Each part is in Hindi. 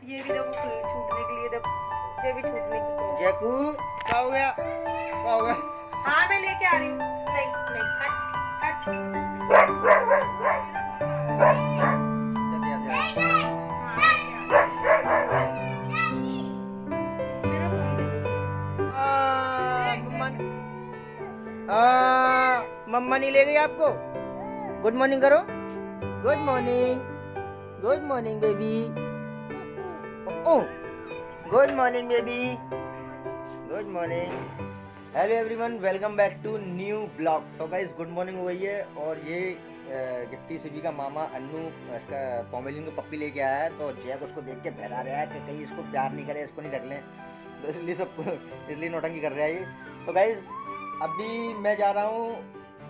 ये भी देखो छूटने के लिए, देखो ये भी छूटने की। जैकू क्या हो गया, क्या हो गया? हाँ मैं लेके आ रही हूँ। नहीं नहीं, हट हट। जाते जाते जाते। हाँ, लेके आ रही हूँ। मेरा फोन मम्मा मम्मा नहीं ले गई आपको? गुड मॉर्निंग करो। Good morning, good morning baby. Good morning baby, good morning. Hello everyone, welcome back to new blog. तो गाइस गुड मॉर्निंग हो गई है और ये गिफ्टी सिटी का मामा अन्नू इसका पोमेलियन को पप्पी लेके आया है। तो जैक उसको देख के बहरा रहा है कि कहीं इसको प्यार नहीं करे, इसको नहीं रख लें, तो इसलिए नौटंकी कर रहा है ये। तो गाइस अभी मैं जा रहा हूँ,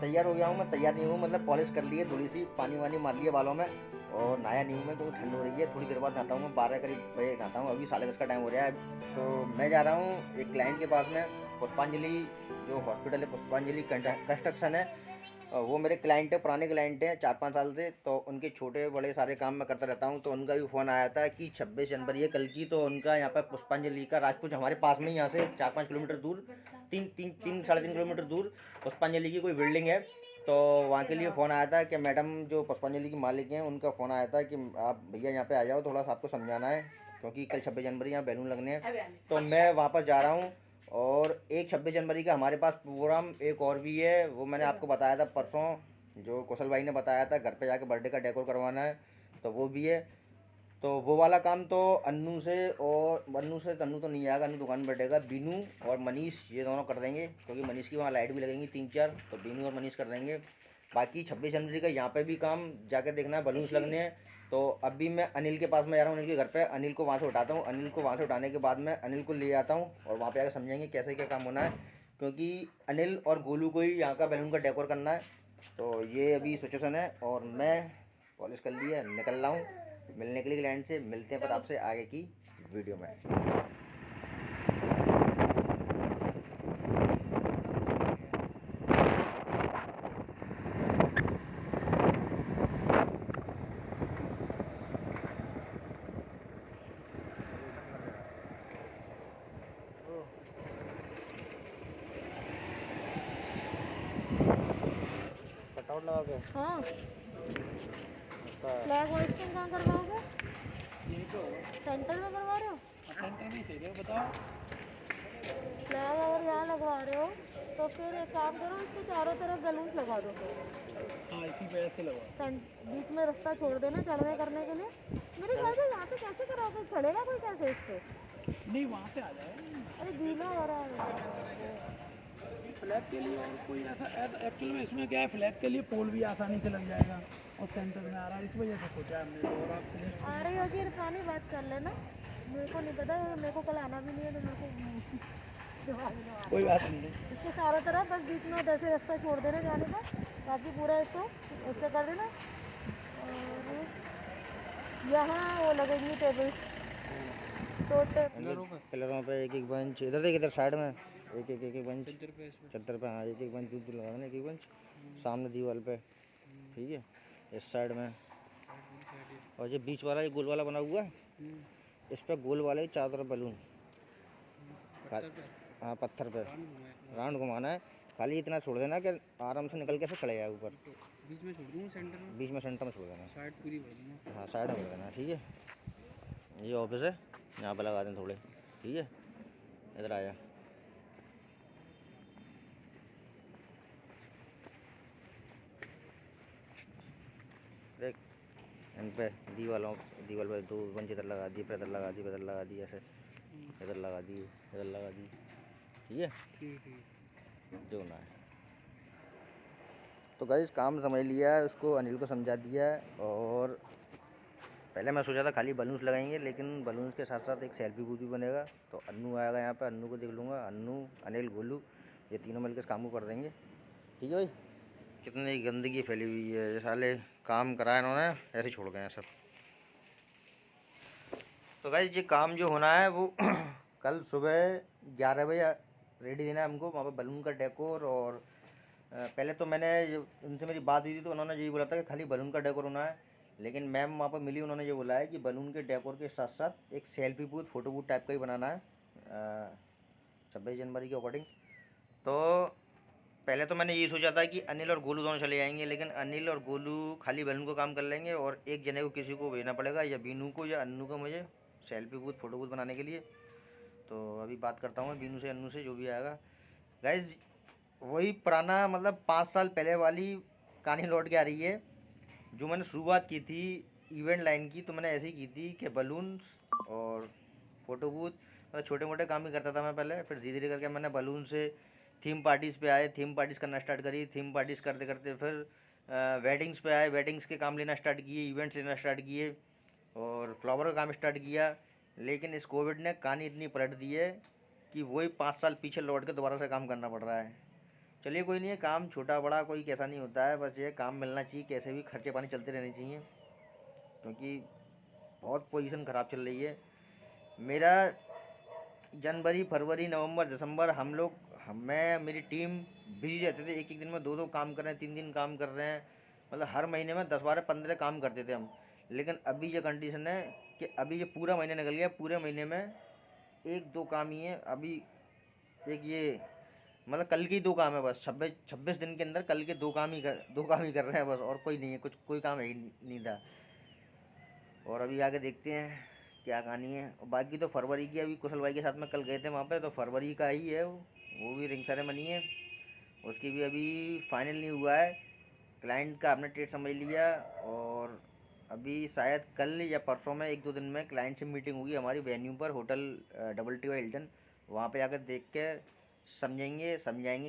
तैयार हो गया हूँ। मैं तैयार नहीं हूँ, मतलब पॉलिश कर ली है, थोड़ी सी पानी वानी मार लिया बालों में, और नहाया नहीं हूँ मैं क्योंकि ठंड हो रही है। थोड़ी देर बाद नहाता हूँ मैं, 12 करीब बजे नहाता हूँ। अभी 10:30 का टाइम हो रहा है। तो मैं जा रहा हूँ एक क्लाइंट के पास में, पुष्पांजलि जो हॉस्पिटल है, पुष्पांजलि कंस्ट्रक्शन है। वो मेरे क्लाइंट है, पुराने क्लाइंट हैं 4-5 साल से। तो उनके छोटे बड़े सारे काम मैं करता रहता हूँ। तो उनका भी फ़ोन आया था कि 26 जनवरी है कल की, तो उनका यहाँ पर पुष्पांजलि का राजपूत हमारे पास में ही, यहाँ से 4-5 किलोमीटर दूर, 3-3.5 किलोमीटर दूर पुष्पांजलि की कोई बिल्डिंग है। तो वहाँ के लिए फ़ोन आया था कि मैडम जो पुष्पांजलि की मालिक हैं, उनका फ़ोन आया था कि आप भैया यहाँ पे आ जाओ, थोड़ा सा आपको समझाना है, क्योंकि कल 26 जनवरी यहाँ बैलून लगने हैं। तो मैं वहाँ पर जा रहा हूँ। और एक 26 जनवरी का हमारे पास प्रोग्राम एक और भी है, वो मैंने आपको बताया था परसों, जो कौशल भाई ने बताया था, घर पे जाके बर्थडे का डेकोर करवाना है, तो वो भी है। तो वो वाला काम तो अन्नू से, और अन्नू से तन्नू तो नहीं आएगा, अन्नू दुकान पर बैठेगा, बीनू और मनीष ये दोनों कर देंगे, क्योंकि मनीष की वहाँ लाइट भी लगेंगी 3-4, तो बीनू और मनीष कर देंगे। बाकी 26 जनवरी का यहाँ पे भी काम जाके देखना है, बलून्स लगने हैं। तो अभी मैं अनिल के पास में जा रहा हूँ, अनिल के घर पे। अनिल को वहाँ से उठाता हूँ, अनिल को वहाँ से उठाने के बाद में अनिल को ले आता हूँ और वहाँ पे आकर समझेंगे कैसे क्या काम होना है, क्योंकि अनिल और गोलू को ही यहाँ का बैलून का डेकोर करना है। तो ये अभी सिचुएशन है और मैं पॉलिश कर लिया, निकल रहा हूँ मिलने के लिए क्लाइंट से। मिलते हैं पर आपसे आगे की वीडियो में। कटआउट लगा के हाँ, उसका फ्लैग होइस्टिंग कहाँ करवाओगे? यही तो सेंटर में करवा रहे हो? सेंटर में सही है, बताओ। फ्लैग अगर यहाँ लगवा रहे हो तो फिर एक काम करो, इसके चारों तरफ बैलून्स लगा दो। हाँ, इसी वजह से लगा। बीच में रास्ता छोड़ देना चढ़ने करने के लिए। मेरे ख्याल से यहाँ पे कैसे करोगे, चढ़ेगा कोई कैसे इस पे? नहीं, वहाँ से आ जाए। अरे गीला हो रहा है। फ्लैग के लिए और कोई ऐसा एक्चुअल में इसमें क्या है, फ्लैग के लिए पोल भी आसानी से लग जाएगा और सेंटर में आ रहा है, इस वजह से सोचा हमने। तो और आप suggest आ रही होगी इरफानी, बात कर लेना। मेरे को नहीं पता, मेरे को कल आना भी नहीं है, तो मेरे को दिमाग में आ रहा है। कोई बात नहीं है। इसके चारों तरफ बस बीच में ऐसे रास्ता छोड़ देना जाने का, बाकी पूरा इसको ऐसे कर देना। और यहाँ वो लगेंगी टेबल, तो पिलरों पे एक एक बेंच, इधर देख, इधर साइड में एक एक बेंच, चद्दर पे, हाँ एक एक बेंच दूर लगा देना, एक एक बेंच सामने दीवार पे, ठीक है, इस साइड में। और ये बीच वाला, ये गोल वाला बना हुआ है, इस पे गोल वाले ही चारों तरफ बलून, हाँ पत्थर पे राउंड घुमाना है। खाली इतना छोड़ देना कि आराम से निकल के से चले जाए ऊपर। बीच में छोड़ दूँ, सेंटर में, बीच में सेंटर में छोड़ देना, साइड पूरी भर दूँगा। हाँ साइड में कर देना, ठीक है। ये ऑफिस है, यहाँ पे लगा दें थोड़े, ठीक है। इधर आया, देख इन पे दीवालों, दीवार पे 2 बंच इधर लगा दी, फिर इधर लगा दी, इधर लगा दी, ऐसे इधर लगा दी, इधर लगा दी, ठीक है, ठीक जो ना है। तो गाइस काम समझ लिया है, उसको अनिल को समझा दिया है। और पहले मैं सोचा था खाली बलून्स लगाएंगे, लेकिन बलून्स के साथ साथ एक सेल्फी बूथ भी बनेगा। तो अन्नू आएगा यहाँ पे, अन्नू को देख लूँगा, अन्नू अनिल गोलू ये तीनों मिलकर इस काम को कर देंगे, ठीक है भाई। कितनी गंदगी फैली हुई है, ये साले काम कराया इन्होंने, ऐसे छोड़ गए हैं सब। तो गाइस ये काम जो होना है वो कल सुबह 11 बजे रेडी देना है हमको, वहाँ पर बलून का डेकोर। और पहले तो मैंने उनसे मेरी बात हुई थी, तो उन्होंने यही बोला था कि खाली बलून का डेकोर होना है, लेकिन मैम वहाँ पर मिली, उन्होंने ये बोला है कि बलून के डेकोर के साथ साथ एक selfie booth, photo booth type का ही बनाना है 26 जनवरी के अकॉर्डिंग। तो पहले तो मैंने ये सोचा था कि अनिल और गोलू दोनों चले जाएंगे, लेकिन अनिल और गोलू खाली बलून को काम कर लेंगे और एक जने को किसी को भेजना पड़ेगा, या बीनू को या अन्नू को, मुझे सेल्फी बूथ फ़ोटो बूथ बनाने के लिए। तो अभी बात करता हूँ मैं बीनू से, अन्नू से, जो भी आएगा। गाइज वही पुराना मतलब 5 साल पहले वाली कहानी लौट के आ रही है। जो मैंने शुरुआत की थी इवेंट लाइन की, तो मैंने ऐसे ही की थी कि बलून्स और फ़ोटो बूथ, मतलब छोटे मोटे काम ही करता था मैं पहले। फिर धीरे धीरे करके मैंने बलून से थीम पार्टीज़ पे आए, थीम पार्टीज़ करना स्टार्ट करी। थीम पार्टीज़ करते करते फिर वेडिंग्स पे आए, वेडिंग्स के काम लेना स्टार्ट किए, इवेंट्स लेना स्टार्ट किए और फ्लावर का काम स्टार्ट किया। लेकिन इस कोविड ने कहानी इतनी पलट दी है कि वही 5 साल पीछे लौट के दोबारा से काम करना पड़ रहा है। चलिए कोई नहीं है, काम छोटा बड़ा कोई कैसा नहीं होता है, बस ये काम मिलना चाहिए, कैसे भी खर्चे पानी चलते रहने चाहिए, क्योंकि बहुत पोजीशन ख़राब चल रही है। मेरा जनवरी, फरवरी, नवंबर, दिसंबर मैं मेरी टीम बिजी रहते थे। एक एक दिन में 2-2 काम कर रहे हैं, 3-3 काम कर रहे हैं, मतलब हर महीने में 10-12-15 काम करते थे हम। लेकिन अभी ये कंडीशन है कि अभी ये पूरा महीना निकल गया, पूरे महीने में 1-2 काम ही है। अभी एक ये मतलब कल के ही 2 काम है बस, 26 दिन के अंदर कल के 2 काम ही कर रहे हैं बस, और कोई नहीं है, कोई काम है ही नहीं था। और अभी आगे देखते हैं क्या कहानी है। और बाकी तो फरवरी की, अभी कुशल भाई के साथ में कल गए थे वहाँ पे, तो फरवरी का ही है वो भी रिंग सेरेमनी है, उसकी भी अभी फाइनल नहीं हुआ है। क्लाइंट का आपने डेट समझ लिया, और अभी शायद कल या परसों में 1-2 दिन में क्लाइंट से मीटिंग होगी हमारी वेन्यू पर, होटल WTY हिल्टन। वहाँ पे आकर देख के समझाएंगे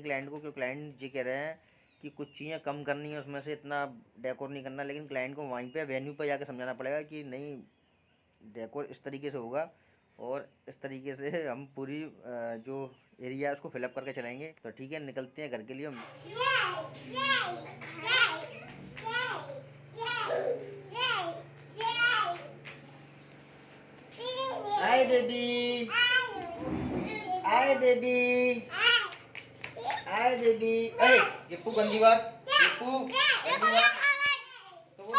क्लाइंट को, क्योंकि क्लाइंट ये कह रहे हैं कि कुछ चीज़ें कम करनी है, उसमें से इतना डेकोर नहीं करना। लेकिन क्लाइंट को वहीं पे वेन्यू पर जाकर समझाना पड़ेगा कि नहीं, डेकोर इस तरीके से होगा और इस तरीके से हम पूरी जो एरिया है उसको फिलअप करके चलाएंगे। तो ठीक है, निकलते हैं घर के लिए हम। Hi baby, hi baby, hi baby. ए गिप्पू, गंदी बात, गिप्पू गंदी बात। तो वो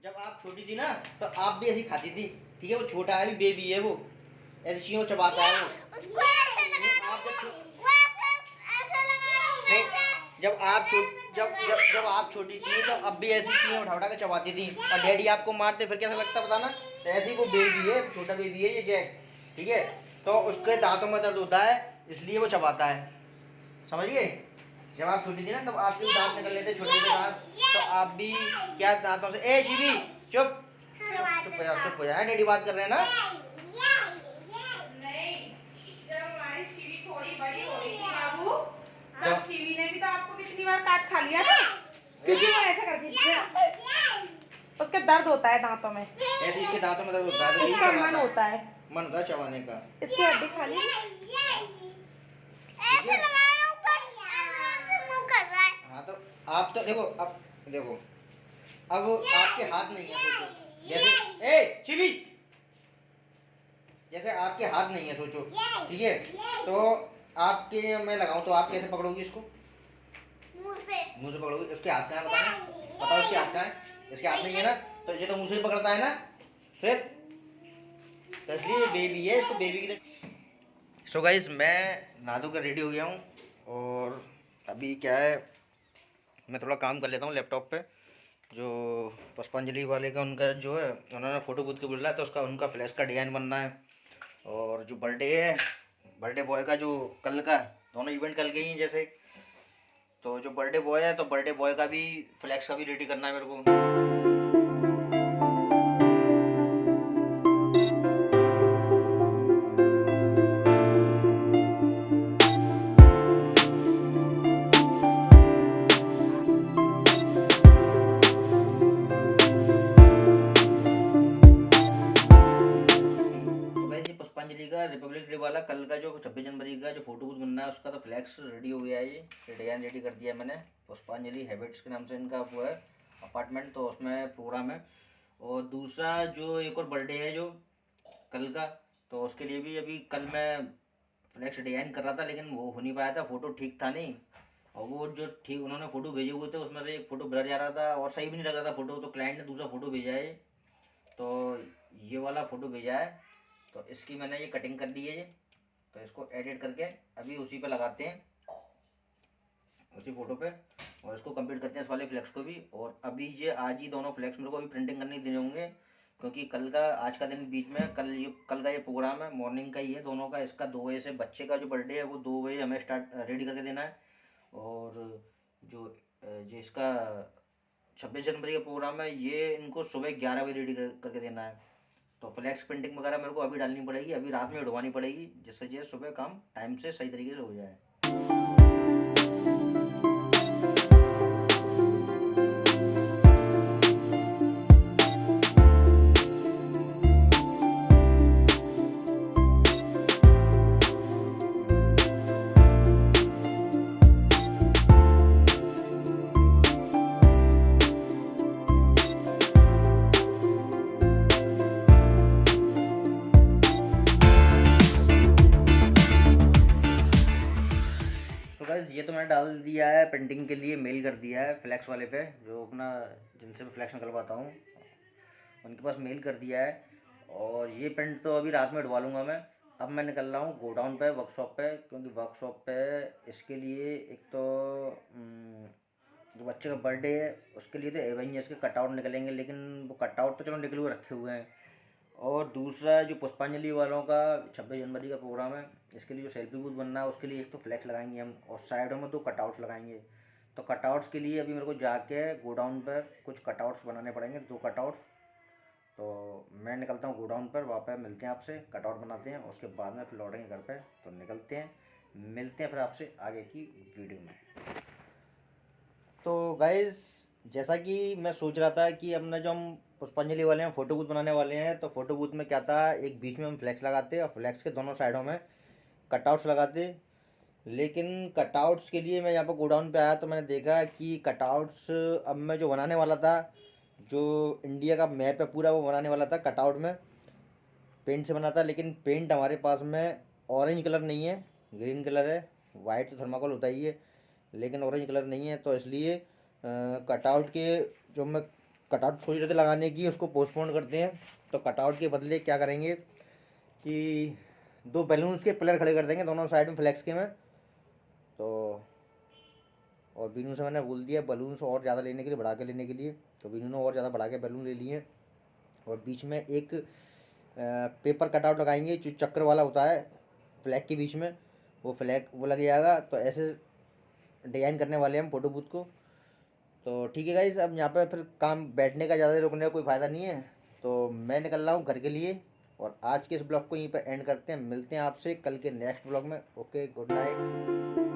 जब आप छोटी थी ना, तो आप भी ऐसी खाती थी, ठीक है। वो छोटा है, अभी बेबी है, वो ऐसी चीज़ों को चबाता है वो। नहीं, जब आप छोटी थी तो अब भी ऐसी चीज़ें उठा उठा के चबाती थी, और डैडी आपको मारते, फिर कैसा लगता बताना। तो ऐसी वो बेबी है, छोटा बेबी है ये जैक, ठीक है। तो उसके दांतों में दर्द होता है, इसलिए वो चबाता है, समझ गए। जब आप छोटी थी ना, तब आपके दांत निकल लेते, छोटे छोटे दांत, तो आप भी क्या दांतों से, ए शिवी चुप चुप हो जा, डैडी बात कर रहे हैं ना। नहीं, जब हमारी शिवी थोड़ी बड़ी हो रही थी बाबू, तब शिवी ने भी तो आपको कितनी बार काट खा लिया था, क्योंकि वो ऐसा करती थी, उसके दर्द होता है दांतों में, ऐसे इसके दांतों में दर्द होता है, इसका मन होता है, मन होता है चबाने का। इसकी हड्डी खा ली। हाँ तो आप तो देखो, अब आपके हाथ नहीं है, सोचो जैसे, ए शिवी, जैसे आपके हाथ नहीं है, सोचो, ठीक है। तो आपके मैं लगाऊं तो आप कैसे पकड़ोगी इसको? मुंह से पकड़ोगी। उसके हाथ कहाँ है बताना, बताओ उसके हाथ कहाँ है? इसके हाथ नहीं है ना, तो ये तो मुंह से ही पकड़ता है ना, फिर तो इसलिए बेबी है, इसको बेबी की तरह। सो गाइस, मैं नहा धो कर रेडी हो गया हूँ, और अभी क्या है, मैं थोड़ा काम कर लेता हूँ लैपटॉप पे। जो पुष्पांजलि वाले का उनका जो है, उन्होंने फ़ोटो बूथ के बोला है, तो उसका उनका फ्लैश का डिज़ाइन बनना है। और जो बर्थडे है, बर्थडे बॉय का जो कल का, दोनों इवेंट कल के ही हैं जैसे, तो जो बर्थडे बॉय है, तो बर्थडे बॉय का भी फ्लैक्स का भी रेडी करना है मेरे को। पुष्पांजलि का रिपब्लिक डे वाला कल का जो 26 जनवरी का जो फोटो बूथ बनना है, उसका तो फ्लैक्स रेडी हो गया है। ये डिज़ाइन रेडी कर दिया है मैंने। पुष्पांजलि हैबिट्स के नाम से इनका वो है अपार्टमेंट, तो उसमें प्रोग्राम है। और दूसरा जो एक और बर्थडे है जो कल का, तो उसके लिए भी अभी कल मैं फ्लैक्स डिज़ाइन कर रहा था, लेकिन वो हो नहीं पाया था, फ़ोटो ठीक था नहीं, और वो जो ठीक उन्होंने फ़ोटो भेजे हुए थे उसमें से एक फ़ोटो ब्लर जा रहा था और सही भी नहीं लग रहा था फ़ोटो, तो क्लाइंट ने दूसरा फ़ोटो भेजा है। तो ये वाला फ़ोटो भेजा है, तो इसकी मैंने ये कटिंग कर दी है। तो इसको एडिट करके अभी उसी पे लगाते हैं, उसी फ़ोटो पे, और इसको कंप्लीट करते हैं इस वाले फ्लैक्स को भी। और अभी ये आज ही दोनों फ्लैक्स मेरे को अभी प्रिंटिंग करने देने होंगे, क्योंकि कल का आज का दिन बीच में, कल का ये प्रोग्राम है, मॉर्निंग का ही है दोनों का। इसका 2 बजे से, बच्चे का जो बर्थडे है वो 2 बजे हमें स्टार्ट रेडी करके देना है। और जो इसका 26 जनवरी का प्रोग्राम है ये इनको सुबह 11 बजे रेडी करके देना है। तो फ्लैक्स प्रिंटिंग वगैरह मेरे को अभी डालनी पड़ेगी, अभी रात में उड़वानी पड़ेगी, जिससे ये सुबह काम टाइम से सही तरीके से हो जाए। गाइस ये तो मैंने डाल दिया है प्रिंटिंग के लिए, मेल कर दिया है फ्लैक्स वाले पे, जो अपना जिनसे मैं फ्लैक्स निकलवाता हूँ उनके पास मेल कर दिया है। और ये प्रिंट तो अभी रात में उठवा लूँगा मैं। अब मैं निकल रहा हूँ गोडाउन पे, वर्कशॉप पे, क्योंकि वर्कशॉप पे इसके लिए एक तो जो बच्चे का बर्थडे है उसके लिए तो एवेंजर्स के कटआउट निकलेंगे, लेकिन वो कटआउट तो चलो निकले हुए रखे हुए हैं। और दूसरा जो पुष्पांजलि वालों का 26 जनवरी का प्रोग्राम है, इसके लिए जो सेल्फी बूथ बनना है उसके लिए एक तो फ्लैक्स लगाएंगे हम, और साइडों में 2 कटआउट्स लगाएंगे। तो कटआउट्स के लिए अभी मेरे को जाके गोडाउन पर कुछ कटआउट्स बनाने पड़ेंगे, 2 कटआउट्स। तो मैं निकलता हूँ गोडाउन पर, वहाँ पर मिलते हैं आपसे, कटआउट बनाते हैं, उसके बाद में फिर लौटेंगे घर पर। तो निकलते हैं, मिलते हैं फिर आपसे आगे की वीडियो में। तो गाइज़ जैसा कि मैं सोच रहा था कि अपना जो हम पुष्पांजलि वाले हैं फ़ोटो बूथ बनाने वाले हैं, तो फ़ोटो बूथ में क्या था, एक बीच में हम फ्लैक्स लगाते और फ्लैक्स के दोनों साइडों में कटआउट्स लगाते। लेकिन कटआउट्स के लिए मैं यहाँ पर गोडाउन पे आया तो मैंने देखा कि कटआउट्स अब मैं जो बनाने वाला था, जो इंडिया का मैप है पूरा वो बनाने वाला था कटआउट में, पेंट से बना था। लेकिन पेंट हमारे पास में ऑरेंज कलर नहीं है, ग्रीन कलर है, वाइट तो थर्माकोल होता ही है, लेकिन ऑरेंज कलर नहीं है। तो इसलिए कटआउट के जो मैं कटआउट सोच रहे थे लगाने की, उसको पोस्टपोन करते हैं। तो कटआउट के बदले क्या करेंगे कि 2 बैलून्स के पिलर खड़े कर देंगे दोनों साइड में फ्लैक्स के में। तो और बीनू से मैंने बोल दिया बलून्स और ज़्यादा लेने के लिए, बढ़ा के लेने के लिए, तो बीनू ने और ज़्यादा बढ़ा के बैलून ले लिए। और बीच में एक पेपर कटआउट लगाएंगे जो चक्र वाला होता है फ्लैग के बीच में, वो फ्लैग वो लग जाएगा। तो ऐसे डिज़ाइन करने वाले हैं हम फ़ोटो बूथ को। तो ठीक है गाइस, अब यहाँ पे फिर काम बैठने का ज़्यादा रुकने का कोई फ़ायदा नहीं है, तो मैं निकल रहा हूँ घर के लिए। और आज के इस ब्लॉग को यहीं पर एंड करते हैं, मिलते हैं आपसे कल के नेक्स्ट ब्लॉग में। Okay, good night.